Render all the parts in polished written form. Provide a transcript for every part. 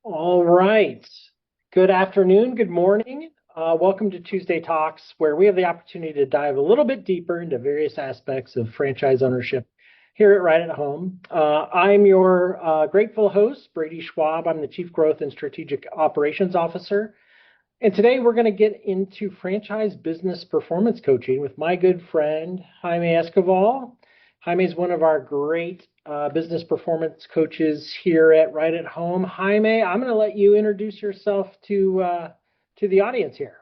All right. Good afternoon, good morning. Welcome to Tuesday Talks, where we have the opportunity to dive a little bit deeper into various aspects of franchise ownership here at Right at Home. I'm your grateful host, Brady Schwab. I'm the Chief Growth and Strategic Operations Officer. And today we're going to get into franchise business performance coaching with my good friend, Jaime Esquivel. Jaime is one of our great business performance coaches here at Right at Home. Jaime, I'm going to let you introduce yourself to the audience here.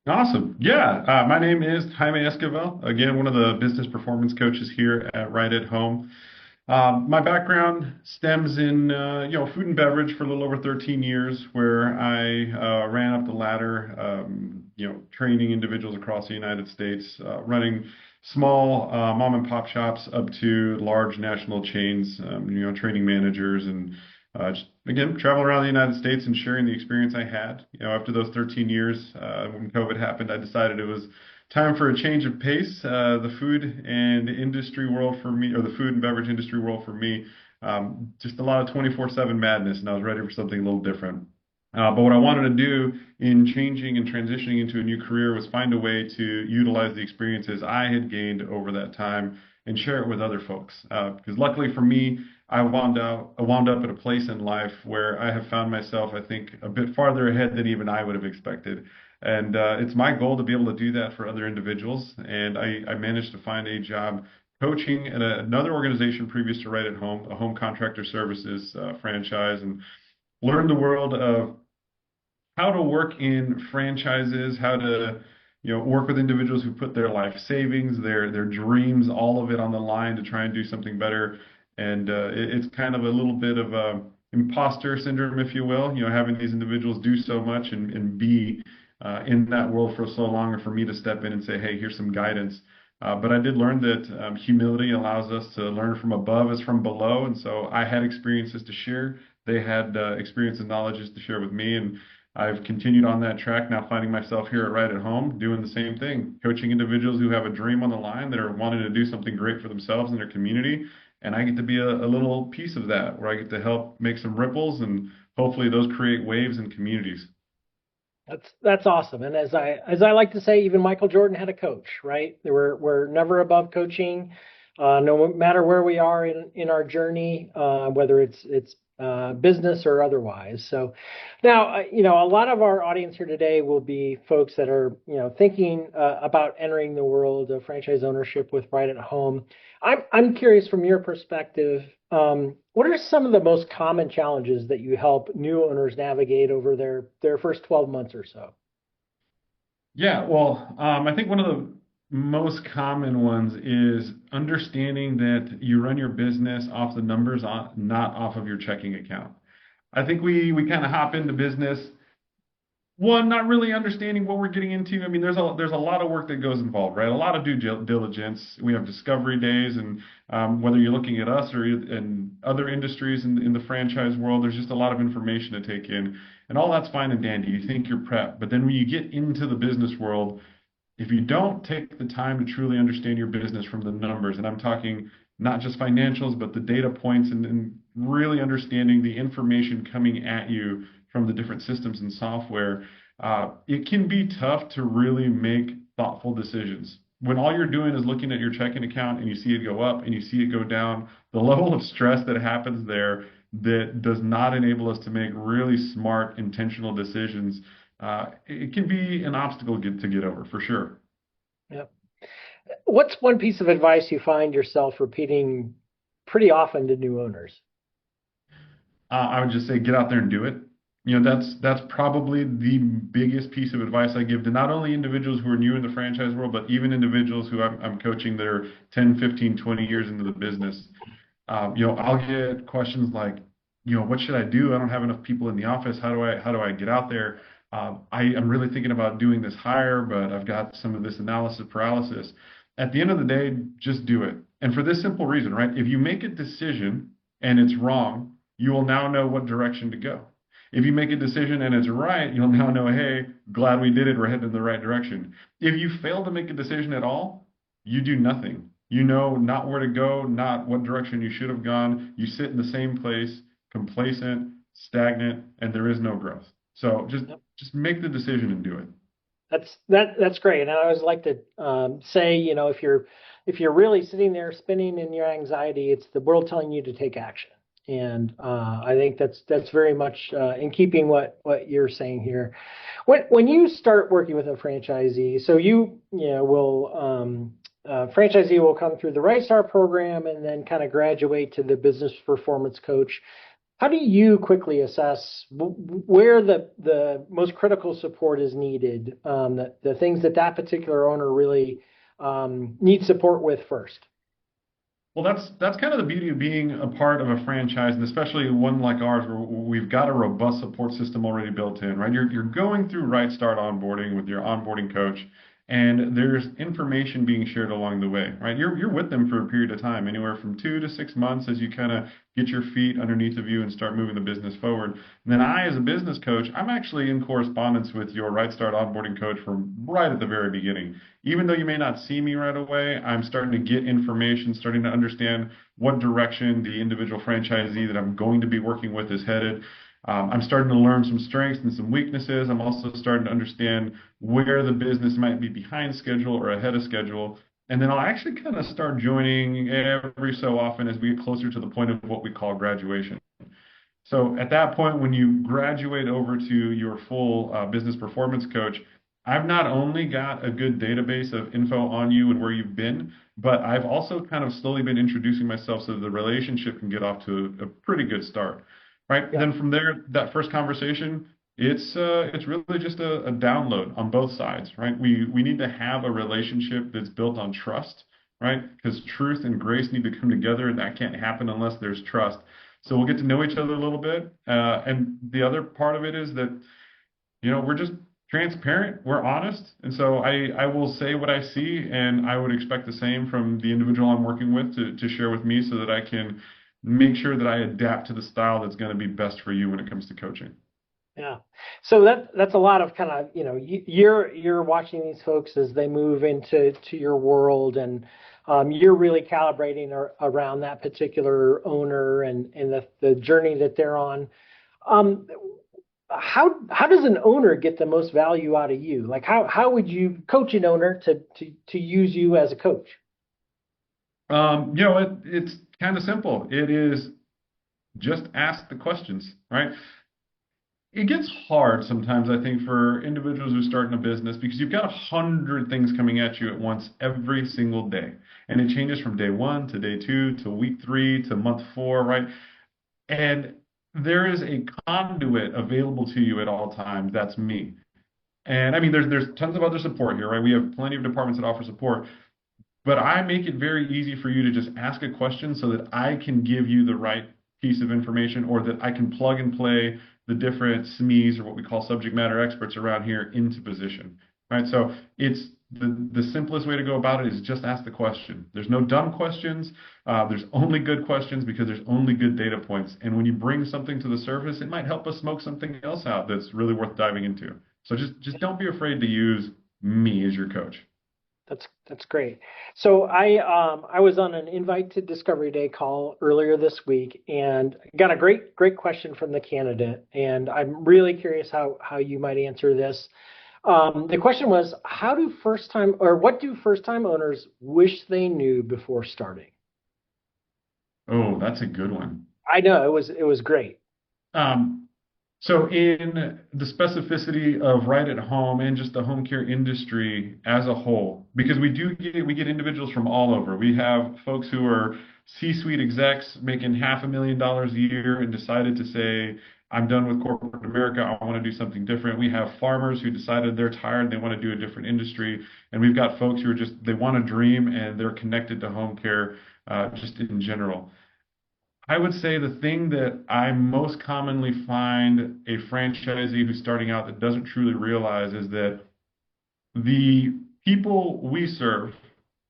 Awesome. Yeah, my name is Jaime Esquivel. Again, one of the business performance coaches here at Right at Home. My background stems in food and beverage for a little over 13 years, where I ran up the ladder, training individuals across the United States, running small mom and pop shops up to large national chains, training managers and just again traveling around the United States and sharing the experience I had. After those 13 years, when COVID happened, I decided it was time for a change of pace. The food and industry world for me, or the food and beverage industry world for me, just a lot of 24/7 madness, and I was ready for something a little different. But what I wanted to do in changing and transitioning into a new career was find a way to utilize the experiences I had gained over that time and share it with other folks. Because luckily for me, I wound up at a place in life where I have found myself, I think, a bit farther ahead than even I would have expected. And it's my goal to be able to do that for other individuals. And I managed to find a job coaching at another organization previous to Right at Home, a home contractor services franchise, and learned the world of how to work in franchises, how to work with individuals who put their life savings, their dreams, all of it on the line to try and do something better. And it's kind of a little bit of a imposter syndrome, if you will, having these individuals do so much and be in that world for so long, or for me to step in and say, hey, here's some guidance. But I did learn that humility allows us to learn from above as from below. And so I had experiences to share. They had experience and knowledges to share with me. And I've continued on that track, now finding myself here at Right at Home doing the same thing, coaching individuals who have a dream on the line, that are wanting to do something great for themselves and their community. And I get to be a little piece of that, where I get to help make some ripples, and hopefully those create waves and communities. That's awesome. And as I like to say, even Michael Jordan had a coach, right? We're never above coaching, no matter where we are in our journey, whether it's business or otherwise. So now, a lot of our audience here today will be folks that are thinking about entering the world of franchise ownership with Right at Home. I'm curious from your perspective. What are some of the most common challenges that you help new owners navigate over their first 12 months or so? Yeah, well, I think one of the most common ones is understanding that you run your business off the numbers, not off of your checking account. I think we kind of hop into business, one, not really understanding what we're getting into. I mean, there's a lot of work that goes involved, right? A lot of due diligence. We have discovery days, and whether you're looking at us or in other industries in the franchise world, there's just a lot of information to take in, and all that's fine and dandy. You think you're prepped, but then when you get into the business world, if you don't take the time to truly understand your business from the numbers, and I'm talking not just financials, but the data points, and really understanding the information coming at you from the different systems and software, it can be tough to really make thoughtful decisions. When all you're doing is looking at your checking account and you see it go up and you see it go down, the level of stress that happens there that does not enable us to make really smart, intentional decisions, it can be an obstacle to get over for sure. Yep. What's one piece of advice you find yourself repeating pretty often to new owners? I would just say get out there and do it. That's probably the biggest piece of advice I give to not only individuals who are new in the franchise world, but even individuals who I'm coaching that are 10, 15, 20 years into the business. I'll get questions like, what should I do? I don't have enough people in the office. How do I get out there? I'm really thinking about doing this hire, but I've got some of this analysis paralysis. At the end of the day, just do it. And for this simple reason, right? If you make a decision and it's wrong, you will now know what direction to go. If you make a decision and it's right, you'll now know, hey, glad we did it. We're headed in the right direction. If you fail to make a decision at all, you do nothing. You know not where to go, not what direction you should have gone. You sit in the same place, complacent, stagnant, and there is no growth. So just make the decision and do it. That's great. And I always like to say, if you're really sitting there spinning in your anxiety, it's the world telling you to take action. And I think that's very much in keeping what you're saying here. When you start working with a franchisee, so will franchisee will come through the Right Star program and then kind of graduate to the business performance coach. How do you quickly assess where the most critical support is needed, the things that particular owner really needs support with first? Well, that's kind of the beauty of being a part of a franchise, and especially one like ours, where we've got a robust support system already built in, right? You're going through Right Start onboarding with your onboarding coach, and there's information being shared along the way, right? You're with them for a period of time, anywhere from 2 to 6 months, as you kind of get your feet underneath of you and start moving the business forward. And then I, as a business coach, I'm actually in correspondence with your Right Start onboarding coach from right at the very beginning. Even though you may not see me right away, I'm starting to get information, starting to understand what direction the individual franchisee that I'm going to be working with is headed. I'm starting to learn some strengths and some weaknesses. I'm also starting to understand where the business might be behind schedule or ahead of schedule. And then I'll actually kind of start joining every so often as we get closer to the point of what we call graduation. So at that point, when you graduate over to your full business performance coach, I've not only got a good database of info on you and where you've been, but I've also kind of slowly been introducing myself so the relationship can get off to a pretty good start, right? Yeah. Then from there, that first conversation, it's really just a download on both sides, right? We need to have a relationship that's built on trust, right? Because truth and grace need to come together, and that can't happen unless there's trust. So we'll get to know each other a little bit. And the other part of it is that, we're just transparent, we're honest. And so I will say what I see, and I would expect the same from the individual I'm working with to share with me so that I can make sure that I adapt to the style that's going to be best for you when it comes to coaching. Yeah. So that's a lot of kind of, you're watching these folks as they move to your world, and you're really calibrating around that particular owner and the journey that they're on. Um, how does an owner get the most value out of you? Like how would you coach an owner to use you as a coach? It's kind of simple. It is just ask the questions, right? It gets hard sometimes, I think, for individuals who are starting a business because you've got 100 things coming at you at once every single day. And it changes from day one to day two to week three to month four, right? And there is a conduit available to you at all times. That's me. And I mean, there's tons of other support here, right? We have plenty of departments that offer support, but I make it very easy for you to just ask a question so that I can give you the right piece of information, or that I can plug and play the different SMEs, or what we call subject matter experts around here, into position, right? So it's the simplest way to go about it is just ask the question. There's no dumb questions. There's only good questions because there's only good data points. And when you bring something to the surface, it might help us smoke something else out that's really worth diving into. So just don't be afraid to use me as your coach. That's great. So I was on an Invite to Discovery Day call earlier this week and got a great question from the candidate, and I'm really curious how you might answer this. The question was, what do first time owners wish they knew before starting? Oh, that's a good one. I know it was great. Um, so in the specificity of right at home and just the home care industry as a whole, because we get individuals from all over. We have folks who are C-suite execs making $500,000 a year and decided to say, I'm done with corporate America. I want to do something different. We have farmers who decided they're tired. They want to do a different industry. And we've got folks who are they want to dream and they're connected to home care just in general. I would say the thing that I most commonly find a franchisee who's starting out that doesn't truly realize is that the people we serve,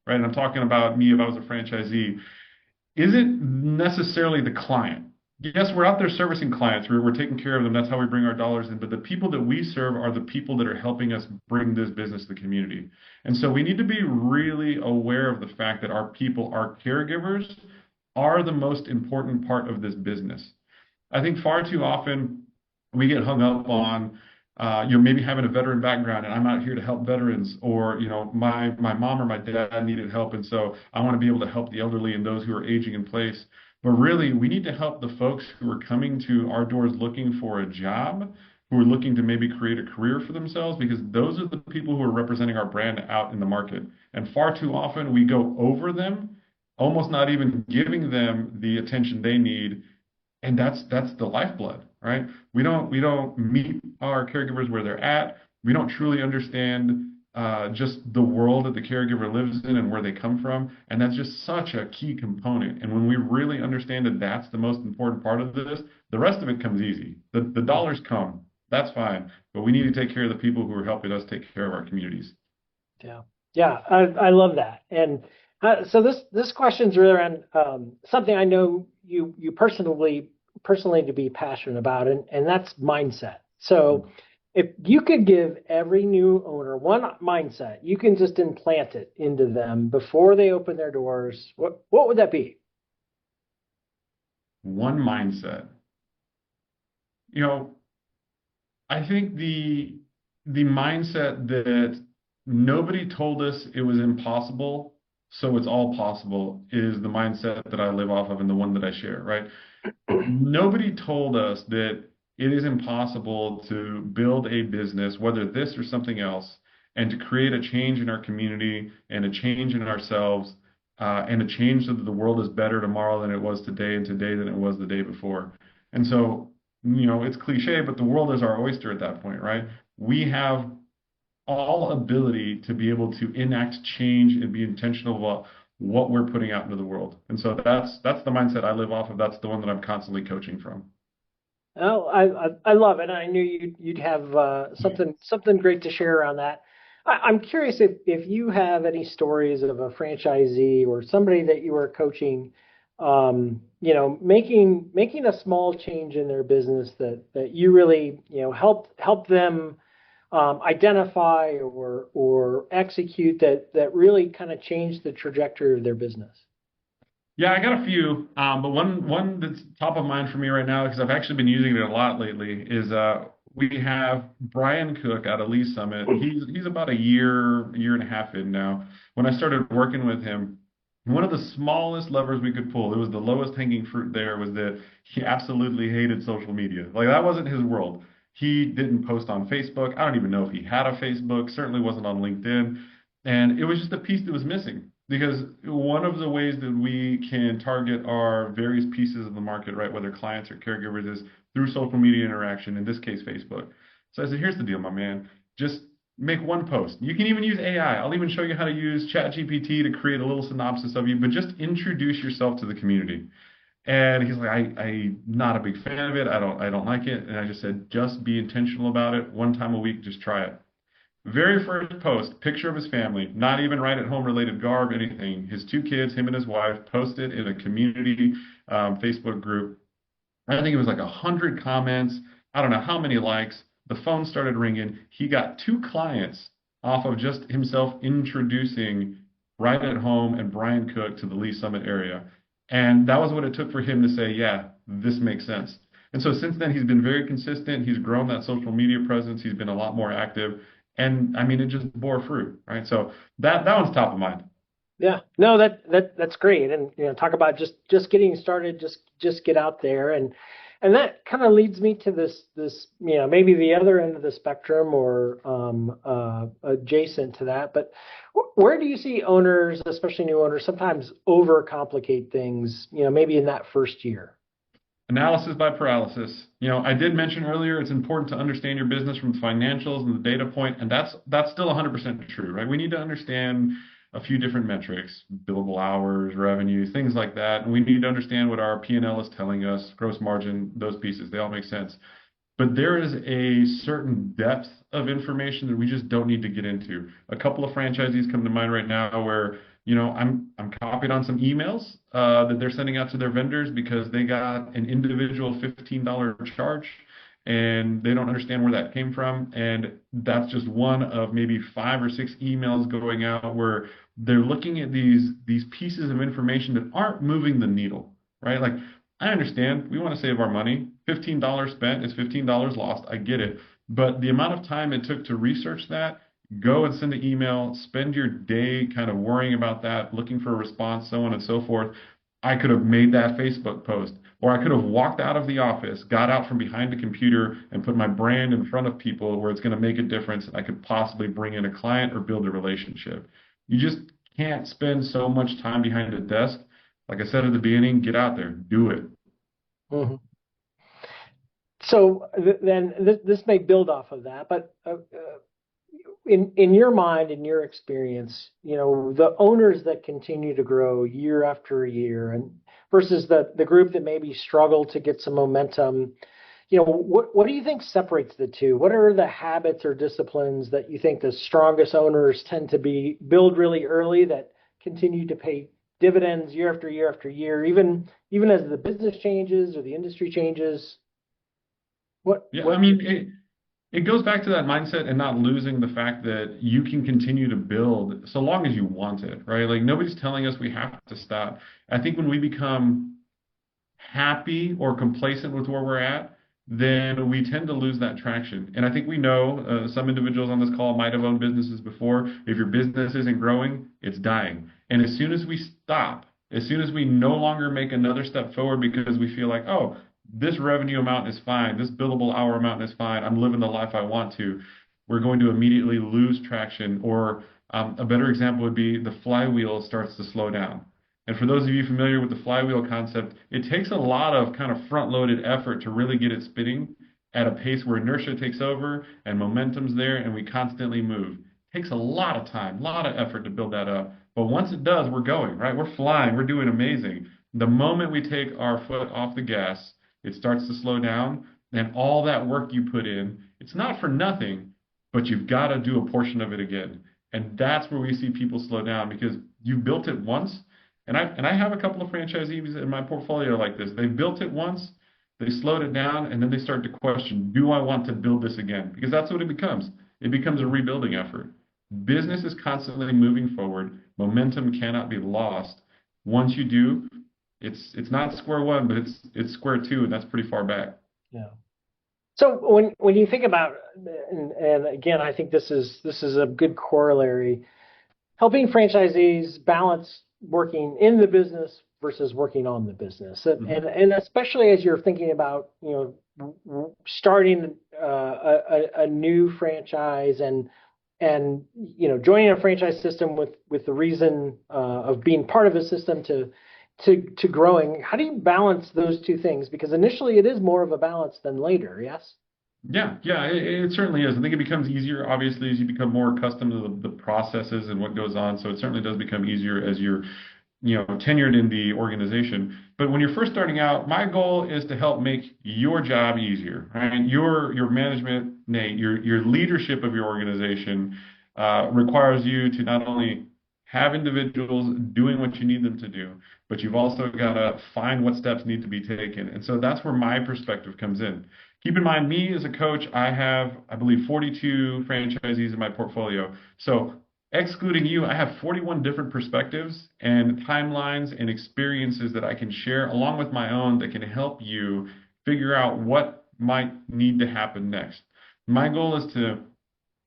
right, and I'm talking about me if I was a franchisee, isn't necessarily the client. Yes, we're out there servicing clients. We're taking care of them. That's how we bring our dollars in. But the people that we serve are the people that are helping us bring this business to the community. And so we need to be really aware of the fact that our people, our caregivers, are the most important part of this business. I think far too often we get hung up on, maybe having a veteran background, and I'm out here to help veterans, or my mom or my dad needed help, and so I want to be able to help the elderly and those who are aging in place. But really, we need to help the folks who are coming to our doors looking for a job, who are looking to maybe create a career for themselves, because those are the people who are representing our brand out in the market. And far too often we go over them, almost not even giving them the attention they need, and that's the lifeblood, right? We don't meet our caregivers where they're at. We don't truly understand just the world that the caregiver lives in and where they come from, and that's just such a key component. And when we really understand that that's the most important part of this, the rest of it comes easy. The dollars come, that's fine, but we need to take care of the people who are helping us take care of our communities. Yeah, yeah, I love that. And so this question's really around something I know you personally to be passionate about, and that's mindset. So if you could give every new owner one mindset, you can just implant it into them before they open their doors. What would that be? One mindset. You know, I think the mindset that nobody told us it was impossible, so it's all possible, is the mindset that I live off of and the one that I share, right? Nobody told us that it is impossible to build a business, whether this or something else, and to create a change in our community and a change in ourselves, and a change so that the world is better tomorrow than it was today and today than it was the day before. And so, it's cliche, but the world is our oyster at that point, right? We have all ability to be able to enact change and be intentional about what we're putting out into the world. And so that's the mindset I live off of. That's the one that I'm constantly coaching from. Oh, I love it. I knew you'd have something great to share around that. I'm curious if you have any stories of a franchisee or somebody that you were coaching, making a small change in their business that you really help them identify or execute that really kind of changed the trajectory of their business. Yeah, I got a few, but one that's top of mind for me right now, because I've actually been using it a lot lately, is we have Brian Cook out of Lee Summit. He's about a year and a half in now. When I started working with him, one of the smallest levers we could pull, it was the lowest hanging fruit there, was that he absolutely hated social media. Like, that wasn't his world. He didn't post on Facebook. I don't even know if he had a Facebook, certainly wasn't on LinkedIn. And it was just a piece that was missing, because one of the ways that we can target our various pieces of the market, right, whether clients or caregivers, is through social media interaction, in this case, Facebook. So I said, here's the deal, my man. Just make one post. You can even use AI. I'll even show you how to use ChatGPT to create a little synopsis of you, but just introduce yourself to the community. And he's like, I'm not a big fan of it. I don't like it. And I just said, just be intentional about it. One time a week, just try it. Very first post, picture of his family, not even right at home related garb, anything. His two kids, him and his wife, posted in a community Facebook group. I think it was like 100 comments. I don't know how many likes. The phone started ringing. He got two clients off of just himself introducing Right at Home and Brian Cook to the Lee Summit area. And that was what it took for him to say, yeah, this makes sense. And so since then, he's been very consistent. He's grown that social media presence. He's been a lot more active. And I mean, it just bore fruit, right? So that one's top of mind. Yeah, no, that's great. And talk about just getting started, just get out there, and that kind of leads me to this maybe the other end of the spectrum or adjacent to that. But where do you see owners, especially new owners, sometimes overcomplicate things? Maybe in that first year. Analysis by paralysis. I did mention earlier it's important to understand your business from the financials and the data point, and that's still 100% true, right? We need to understand a few different metrics, billable hours, revenue, things like that. And we need to understand what our P&L is telling us, gross margin, those pieces, they all make sense. But there is a certain depth of information that we just don't need to get into. A couple of franchisees come to mind right now where, I'm copied on some emails that they're sending out to their vendors because they got an individual $15 charge and they don't understand where that came from. And that's just one of maybe 5 or 6 emails going out where they're looking at these pieces of information that aren't moving the needle, right? Like, I understand. We want to save our money. $15 spent is $15 lost. I get it. But the amount of time it took to research that, go and send an email, spend your day kind of worrying about that, looking for a response, so on and so forth. I could have made that Facebook post, or I could have walked out of the office, got out from behind the computer, and put my brand in front of people where it's going to make a difference. I could possibly bring in a client or build a relationship. You just can't spend so much time behind a desk. Like I said at the beginning, get out there, do it. Mhm. So then this may build off of that, but in your mind, in your experience, the owners that continue to grow year after year, and versus the group that maybe struggle to get some momentum, what do you think separates the two? What are the habits or disciplines that you think the strongest owners tend to build really early that continue to pay dividends year after year after year, even as the business changes or the industry changes? Yeah, I What mean, it goes back to that mindset and not losing the fact that you can continue to build so long as you want it, right? Like nobody's telling us we have to stop. I think when we become happy or complacent with where we're at, then we tend to lose that traction. And I think we know some individuals on this call might have owned businesses before. If your business isn't growing, it's dying. And as soon as we stop, as soon as we no longer make another step forward because we feel like, oh, this revenue amount is fine, this billable hour amount is fine, I'm living the life I want to, we're going to immediately lose traction. Or a better example would be the flywheel starts to slow down. And for those of you familiar with the flywheel concept, it takes a lot of kind of front-loaded effort to really get it spinning at a pace where inertia takes over and momentum's there and we constantly move. It takes a lot of time, a lot of effort to build that up. But once it does, we're going, right? We're flying, we're doing amazing. The moment we take our foot off the gas, it starts to slow down, and all that work you put in, it's not for nothing, but you've got to do a portion of it again. And that's where we see people slow down because you built it once, and I have a couple of franchisees in my portfolio like this. They built it once, they slowed it down, and then they start to question, do I want to build this again? Because that's what it becomes. It becomes a rebuilding effort. Business is constantly moving forward. Momentum cannot be lost. Once you do, it's not square one, but it's square two, and that's pretty far back. Yeah. So when you think about, and again, I think this is a good corollary, helping franchisees balance working in the business versus working on the business, Mhm. and especially as you're thinking about starting a new franchise, and joining a franchise system with the reason of being part of a system to growing. How do you balance those two things? Because initially it is more of a balance than later. Yes. Yeah, it certainly is. I think it becomes easier, obviously, as you become more accustomed to the processes and what goes on. So it certainly does become easier as you're, tenured in the organization. But when you're first starting out, my goal is to help make your job easier, right? Your management, Nate, your leadership of your organization requires you to not only have individuals doing what you need them to do, but you've also got to find what steps need to be taken. And so that's where my perspective comes in. Keep in mind, me as a coach, I have, I believe, 42 franchisees in my portfolio. So excluding you, I have 41 different perspectives and timelines and experiences that I can share along with my own that can help you figure out what might need to happen next. My goal is to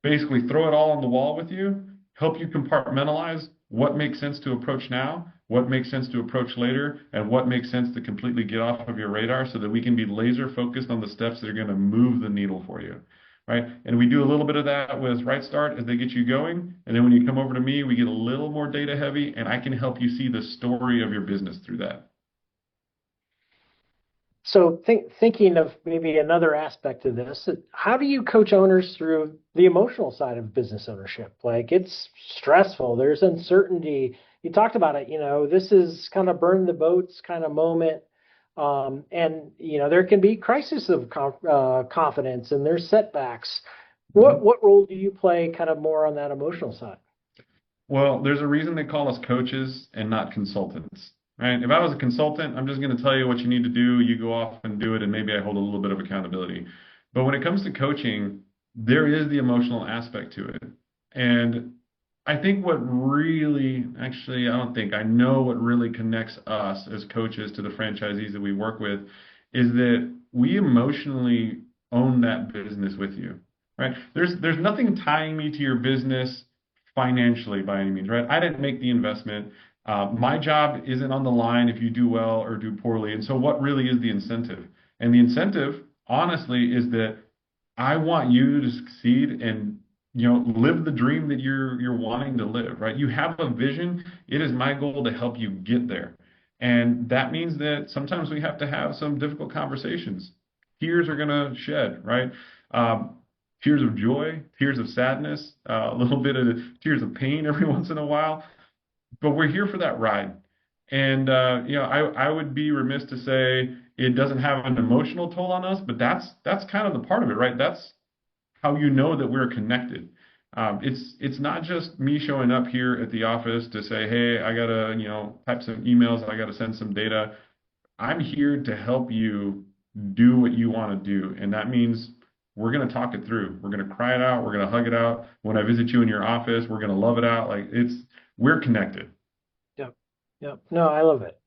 basically throw it all on the wall with you, help you compartmentalize what makes sense to approach now, what makes sense to approach later, and what makes sense to completely get off of your radar so that we can be laser focused on the steps that are going to move the needle for you. Right? And we do a little bit of that with Right Start as they get you going. And then when you come over to me, we get a little more data heavy, and I can help you see the story of your business through that. So thinking of maybe another aspect of this, how do you coach owners through the emotional side of business ownership? Like it's stressful, there's uncertainty. You talked about it, this is kind of burn the boats kind of moment. And there can be crisis of confidence and there's setbacks. Mhm. What role do you play kind of more on that emotional side? Well, there's a reason they call us coaches and not consultants, right? If I was a consultant, I'm just going to tell you what you need to do. You go off and do it, and maybe I hold a little bit of accountability. But when it comes to coaching, there is the emotional aspect to it. And I think what really, actually, I don't think, I know what really connects us as coaches to the franchisees that we work with is that we emotionally own that business with you, right? There's nothing tying me to your business financially by any means, right? I didn't make the investment. My job isn't on the line if you do well or do poorly. And so what really is the incentive? And the incentive, honestly, is that I want you to succeed and live the dream that you're wanting to live, right? You have a vision. It is my goal to help you get there. And that means that sometimes we have to have some difficult conversations. Tears are going to shed, right? Um, Tears of joy, tears of sadness, a little bit of tears of pain every once in a while. But we're here for that ride. And I would be remiss to say it doesn't have an emotional toll on us, but that's kind of the part of it, right? That's how you know that we're connected. It's not just me showing up here at the office to say, hey, I gotta type some emails, I gotta send some data. I'm here to help you do what you want to do, and that means we're gonna talk it through. We're gonna cry it out. We're gonna hug it out. When I visit you in your office, we're gonna love it out. Like we're connected. Yep. Yep. No, I love it.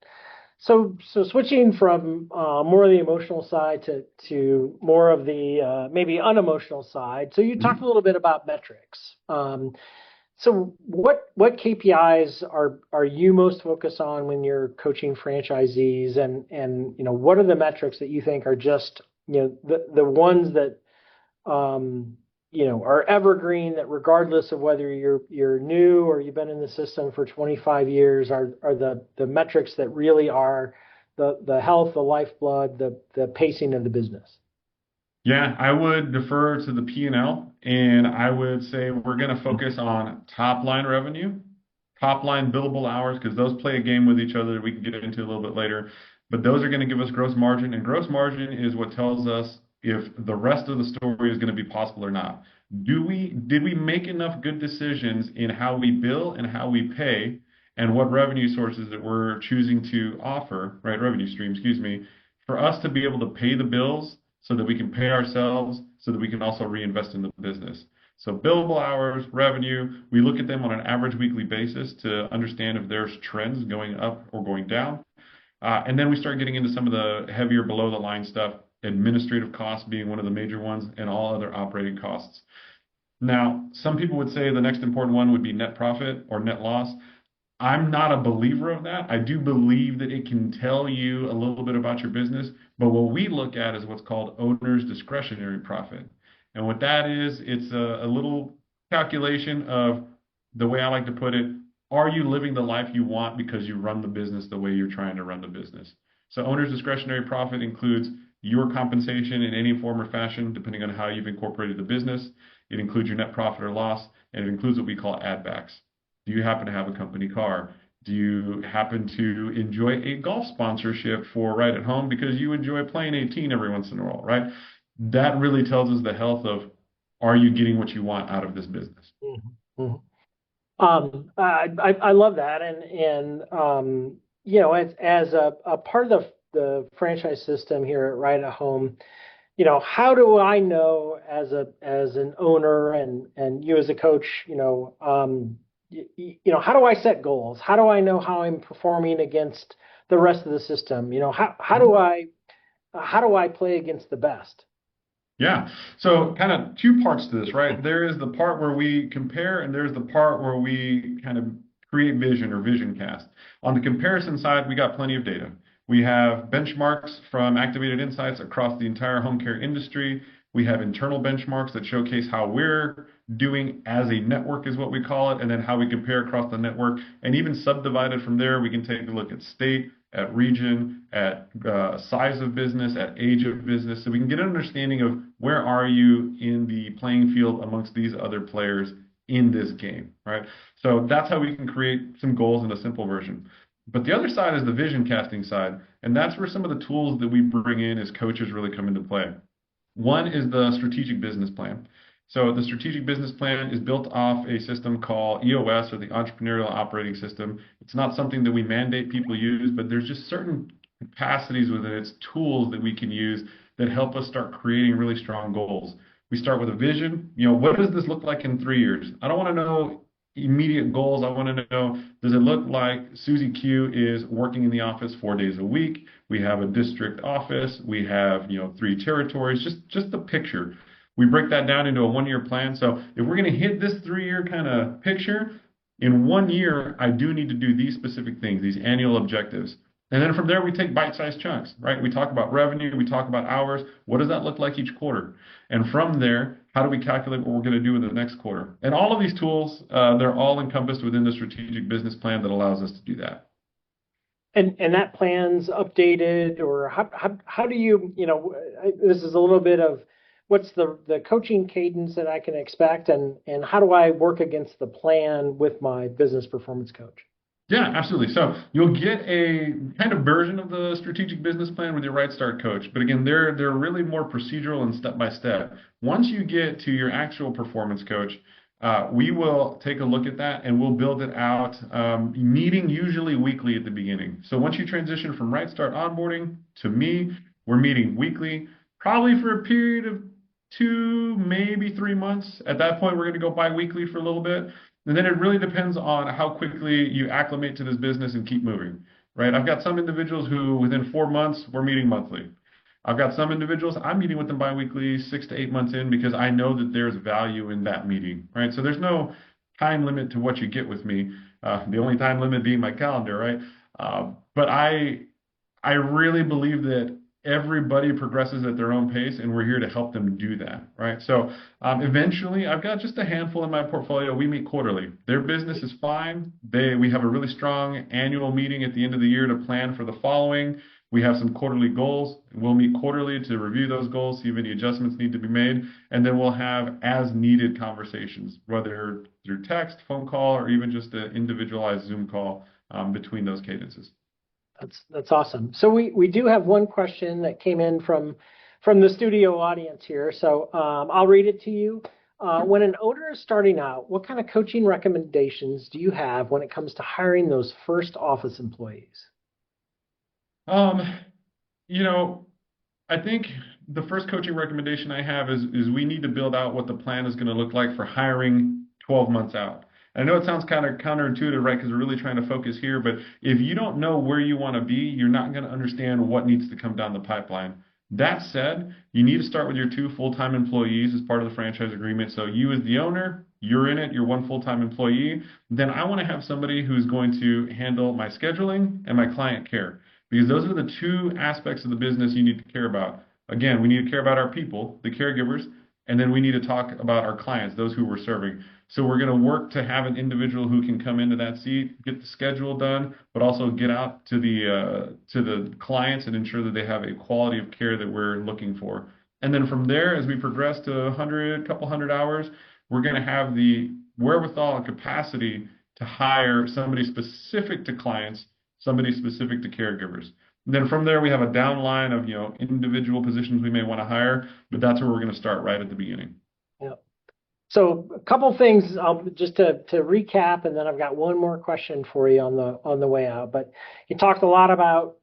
So switching from more of the emotional side to more of the maybe unemotional side. So you talked a Mhm. little bit about metrics. So what KPIs are you most focused on when you're coaching franchisees, and what are the metrics that you think are just the ones that um, are evergreen, that regardless of whether you're new or you've been in the system for 25 years, are the metrics that really are the health, the lifeblood, the pacing of the business. Yeah, I would defer to the P&L, and I would say we're going to focus on top line revenue, top line billable hours, because those play a game with each other that we can get into a little bit later. But those are going to give us gross margin, and gross margin is what tells us if the rest of the story is going to be possible or not. Did we make enough good decisions in how we bill and how we pay, and what revenue sources that we're choosing to offer, right? Revenue stream, excuse me, for us to be able to pay the bills so that we can pay ourselves, so that we can also reinvest in the business. So billable hours, revenue, we look at them on an average weekly basis to understand if there's trends going up or going down. And then we start getting into some of the heavier below the line stuff, administrative costs being one of the major ones, and all other operating costs. Now, some people would say the next important one would be net profit or net loss. I'm not a believer of that. I do believe that it can tell you a little bit about your business, but what we look at is what's called owner's discretionary profit. And what that is, it's a little calculation of the way I like to put it, are you living the life you want because you run the business the way you're trying to run the business? So owner's discretionary profit includes your compensation in any form or fashion, depending on how you've incorporated the business. It includes your net profit or loss, and it includes what we call add backs. Do you happen to have a company car? Do you happen to enjoy a golf sponsorship for right at home because you enjoy playing 18 every once in a while, right? That really tells us the health of are you getting what you want out of this business? Mhm. Mhm. I love that, and as a part of the franchise system here at Right at Home, how do I know as an owner and you as a coach, how do I set goals? How do I know how I'm performing against the rest of the system? How do I play against the best? Yeah. So kind of two parts to this, right? There is the part where we compare, and there's the part where we kind of create vision or vision cast. On the comparison side, we got plenty of data. We have benchmarks from Activated Insights across the entire home care industry. We have internal benchmarks that showcase how we're doing as a network, is what we call it, and then how we compare across the network. And even subdivided from there, we can take a look at state, at region, at size of business, at age of business, so we can get an understanding of where are you in the playing field amongst these other players in this game, right? So that's how we can create some goals in a simple version. But the other side is the vision casting side, and that's where some of the tools that we bring in as coaches really come into play. One is the strategic business plan. So the strategic business plan is built off a system called EOS, or the Entrepreneurial Operating System. It's not something that we mandate people use, but there's just certain capacities within its tools that we can use that help us start creating really strong goals. We start with a vision. What does this look like in 3 years? I don't want to know immediate goals. I want to know, does it look like Susie Q is working in the office 4 days a week? We have a district office. We have, 3 territories. Just the picture. We break that down into a 1 year plan. So if we're going to hit this 3 year kind of picture, in 1 year, I do need to do these specific things, these annual objectives. And then from there, we take bite-sized chunks, right? We talk about revenue, we talk about hours. What does that look like each quarter? And from there, how do we calculate what we're going to do in the next quarter? And all of these tools, they're all encompassed within the strategic business plan that allows us to do that. And that plan's updated, or how do you, this is a little bit of what's the coaching cadence that I can expect, and how do I work against the plan with my business performance coach? Yeah, absolutely. So you'll get a kind of version of the strategic business plan with your Right Start coach. But again, they're really more procedural and step by step. Once you get to your actual performance coach, we will take a look at that and we'll build it out, meeting usually weekly at the beginning. So once you transition from Right Start onboarding to me, we're meeting weekly, probably for a period of 2, maybe 3 months. At that point, we're going to go bi-weekly for a little bit. And then it really depends on how quickly you acclimate to this business and keep moving, right? I've got some individuals who within 4 months, we're meeting monthly. I've got some individuals, I'm meeting with them biweekly, 6 to 8 months in, because I know that there's value in that meeting, right? So there's no time limit to what you get with me. The only time limit being my calendar, right? But I really believe that everybody progresses at their own pace, and we're here to help them do that, right? So eventually, I've got just a handful in my portfolio. We meet quarterly. Their business is fine. We have a really strong annual meeting at the end of the year to plan for the following. We have some quarterly goals. We'll meet quarterly to review those goals, see if any adjustments need to be made, and then we'll have as needed conversations, whether through text, phone call, or even just an individualized Zoom call between those cadences. That's awesome. So we do have one question that came in from the studio audience here. So I'll read it to you. When an owner is starting out, what kind of coaching recommendations do you have when it comes to hiring those first office employees? Um, you know, I think the first coaching recommendation I have is we need to build out what the plan is going to look like for hiring 12 months out. I know it sounds kind of counterintuitive, right? Because we're really trying to focus here, but if you don't know where you want to be, you're not going to understand what needs to come down the pipeline. That said, you need to start with your 2 full-time employees as part of the franchise agreement. So you as the owner, you're in it, you're 1 full-time employee. Then I want to have somebody who's going to handle my scheduling and my client care, because those are the 2 aspects of the business you need to care about. Again, we need to care about our people, the caregivers, and then we need to talk about our clients, those who we're serving. So we're going to work to have an individual who can come into that seat, get the schedule done, but also get out to the clients and ensure that they have a quality of care that we're looking for. And then from there, as we progress to 100, couple hundred hours, we're going to have the wherewithal and capacity to hire somebody specific to clients, somebody specific to caregivers. And then from there, we have a downline of individual positions we may want to hire, but that's where we're going to start right at the beginning. Yeah. So a couple things just to recap, and then I've got one more question for you on the way out. But you talked a lot about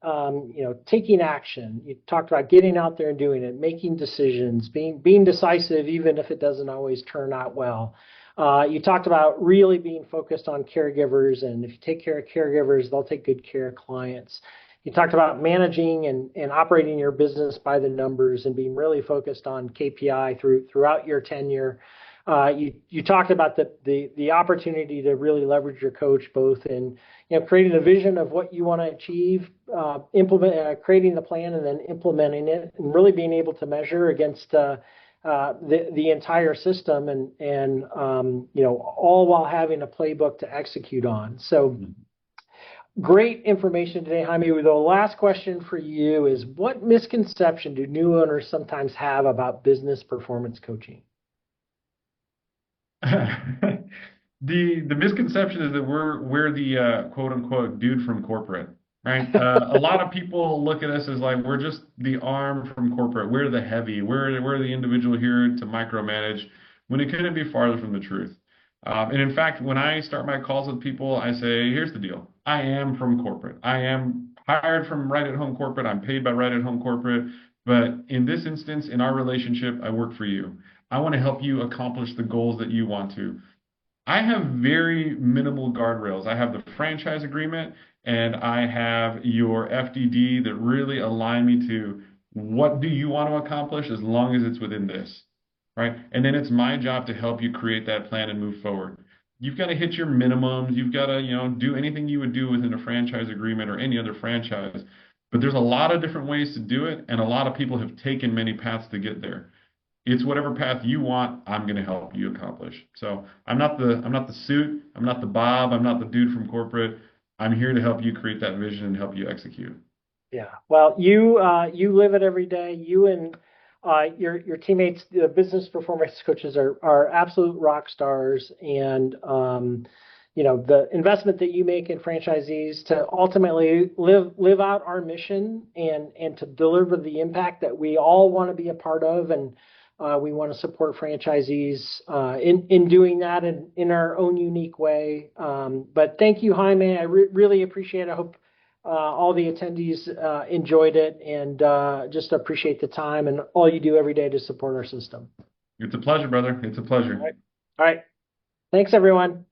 taking action. You talked about getting out there and doing it, making decisions, being decisive, even if it doesn't always turn out well. You talked about really being focused on caregivers, and if you take care of caregivers, they'll take good care of clients. You talked about managing and operating your business by the numbers and being really focused on KPI throughout your tenure. You talked about the opportunity to really leverage your coach both in creating a vision of what you want to achieve, creating the plan and then implementing it, and really being able to measure against the entire system and all while having a playbook to execute on. So. Great information today, Jaime. The last question for you is, what misconception do new owners sometimes have about business performance coaching? The misconception is that we're the quote unquote dude from corporate, right? A lot of people look at us as like we're just the arm from corporate. We're the heavy. We're the individual here to micromanage, when it couldn't be farther from the truth. And in fact, when I start my calls with people, I say, here's the deal. I am from corporate. I am hired from Right at Home Corporate. I'm paid by Right at Home Corporate. But in this instance, in our relationship, I work for you. I want to help you accomplish the goals that you want to. I have very minimal guardrails. I have the franchise agreement and I have your FDD that really align me to what do you want to accomplish as long as it's within this, right? And then it's my job to help you create that plan and move forward. You've got to hit your minimums. You've got to, do anything you would do within a franchise agreement or any other franchise. But there's a lot of different ways to do it, and a lot of people have taken many paths to get there. It's whatever path you want, I'm going to help you accomplish. So I'm not the suit, I'm not the Bob, I'm not the dude from corporate. I'm here to help you create that vision and help you execute. Yeah. Well, you live it every day. You and your teammates, the business performance coaches, are absolute rock stars. And the investment that you make in franchisees to ultimately live out our mission and to deliver the impact that we all want to be a part of, and we want to support franchisees in doing that in our own unique way. But thank you, Jaime. I really appreciate it. I hope all the attendees enjoyed it, and just appreciate the time and all you do every day to support our system. It's a pleasure, brother. It's a All pleasure. right. All right. Thanks, everyone.